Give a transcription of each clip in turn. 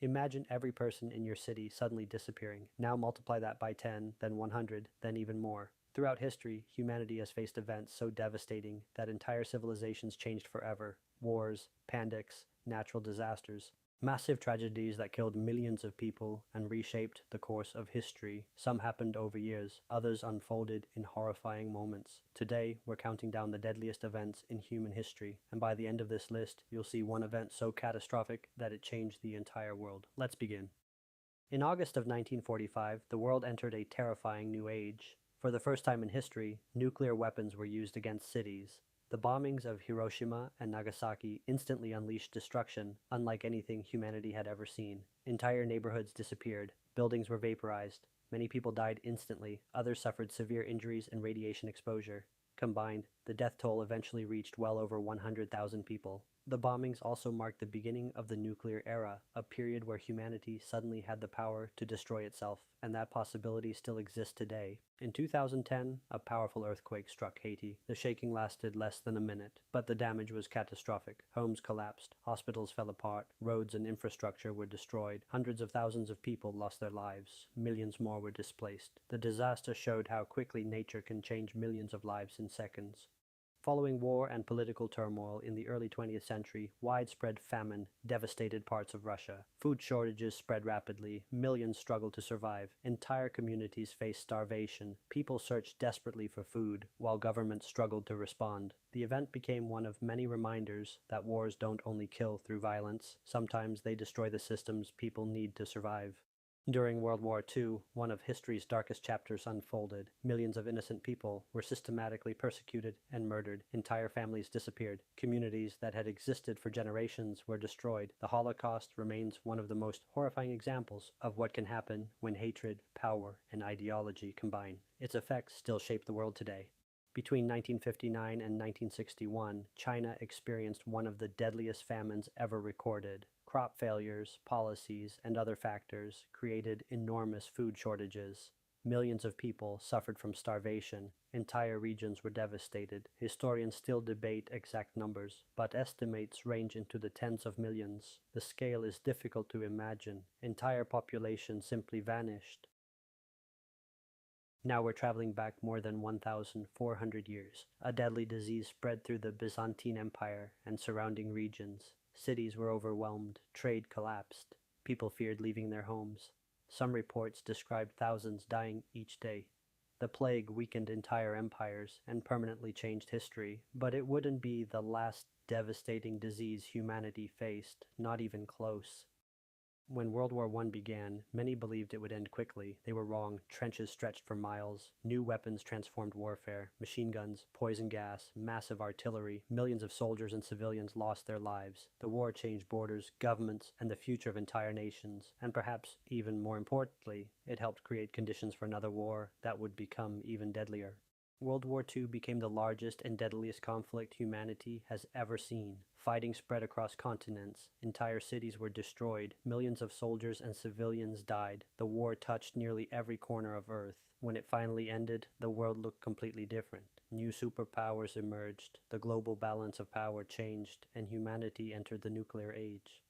Imagine every person in your city suddenly disappearing. Now multiply that by 10, then 100, then even more. Throughout history, humanity has faced events so devastating that entire civilizations changed forever. Wars, pandemics, natural disasters. Massive tragedies that killed millions of people and reshaped the course of history. Some happened over years, others unfolded in horrifying moments. Today, we're counting down the deadliest events in human history, and by the end of this list, you'll see one event so catastrophic that it changed the entire world. Let's begin. In August of 1945, the world entered a terrifying new age. For the first time in history, nuclear weapons were used against cities. The bombings of Hiroshima and Nagasaki instantly unleashed destruction, unlike anything humanity had ever seen. Entire neighborhoods disappeared, buildings were vaporized, many people died instantly, others suffered severe injuries and radiation exposure. Combined, the death toll eventually reached well over 100,000 people. The bombings also marked the beginning of the nuclear era, a period where humanity suddenly had the power to destroy itself, and that possibility still exists today. In 2010, a powerful earthquake struck Haiti. The shaking lasted less than a minute, but the damage was catastrophic. Homes collapsed, hospitals fell apart, roads and infrastructure were destroyed, hundreds of thousands of people lost their lives, millions more were displaced. The disaster showed how quickly nature can change millions of lives in seconds. Following war and political turmoil in the early 20th century, widespread famine devastated parts of Russia. Food shortages spread rapidly, millions struggled to survive, entire communities faced starvation, people searched desperately for food, while governments struggled to respond. The event became one of many reminders that wars don't only kill through violence, sometimes they destroy the systems people need to survive. During World War II, one of history's darkest chapters unfolded. Millions of innocent people were systematically persecuted and murdered. Entire families disappeared. Communities that had existed for generations were destroyed. The Holocaust remains one of the most horrifying examples of what can happen when hatred, power, and ideology combine. Its effects still shape the world today. Between 1959 and 1961, China experienced one of the deadliest famines ever recorded. Crop failures, policies, and other factors created enormous food shortages. Millions of people suffered from starvation. Entire regions were devastated. Historians still debate exact numbers, but estimates range into the tens of millions. The scale is difficult to imagine. Entire populations simply vanished. Now we're traveling back more than 1,400 years. A deadly disease spread through the Byzantine Empire and surrounding regions. Cities were overwhelmed, trade collapsed, people feared leaving their homes. Some reports described thousands dying each day. The plague weakened entire empires and permanently changed history, but it wouldn't be the last devastating disease humanity faced, not even close. When World War I began, many believed it would end quickly. They were wrong. Trenches stretched for miles. New weapons transformed warfare. Machine guns, poison gas, massive artillery. Millions of soldiers and civilians lost their lives. The war changed borders, governments, and the future of entire nations. And perhaps even more importantly, it helped create conditions for another war that would become even deadlier. World War II became the largest and deadliest conflict humanity has ever seen. Fighting spread across continents. Entire cities were destroyed. Millions of soldiers and civilians died. The war touched nearly every corner of Earth. When it finally ended, the world looked completely different. New superpowers emerged. The global balance of power changed, and humanity entered the nuclear age.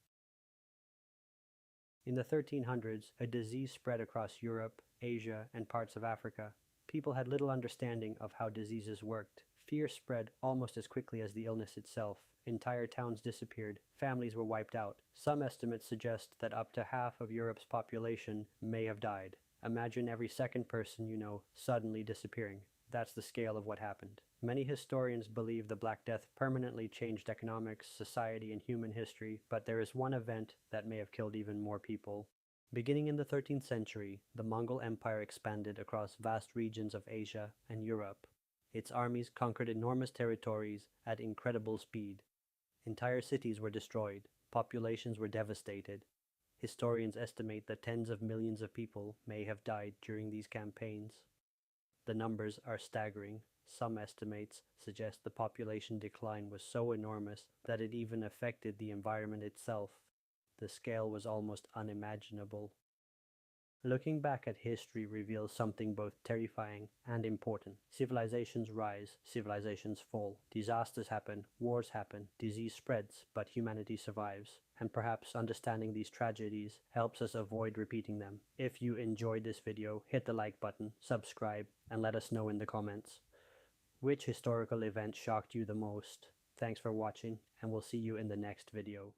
In the 1300s, a disease spread across Europe, Asia, and parts of Africa. People had little understanding of how diseases worked. Fear spread almost as quickly as the illness itself. Entire towns disappeared. Families were wiped out. Some estimates suggest that up to half of Europe's population may have died. Imagine every second person you know suddenly disappearing. That's the scale of what happened. Many historians believe the Black Death permanently changed economics, society, and human history, but there is one event that may have killed even more people. Beginning in the 13th century, the Mongol Empire expanded across vast regions of Asia and Europe. Its armies conquered enormous territories at incredible speed. Entire cities were destroyed, populations were devastated. Historians estimate that tens of millions of people may have died during these campaigns. The numbers are staggering. Some estimates suggest the population decline was so enormous that it even affected the environment itself. The scale was almost unimaginable. Looking back at history reveals something both terrifying and important. Civilizations rise, civilizations fall. Disasters happen, wars happen, disease spreads, but humanity survives. And perhaps understanding these tragedies helps us avoid repeating them. If you enjoyed this video, hit the like button, subscribe, and let us know in the comments. Which historical event shocked you the most? Thanks for watching, and we'll see you in the next video.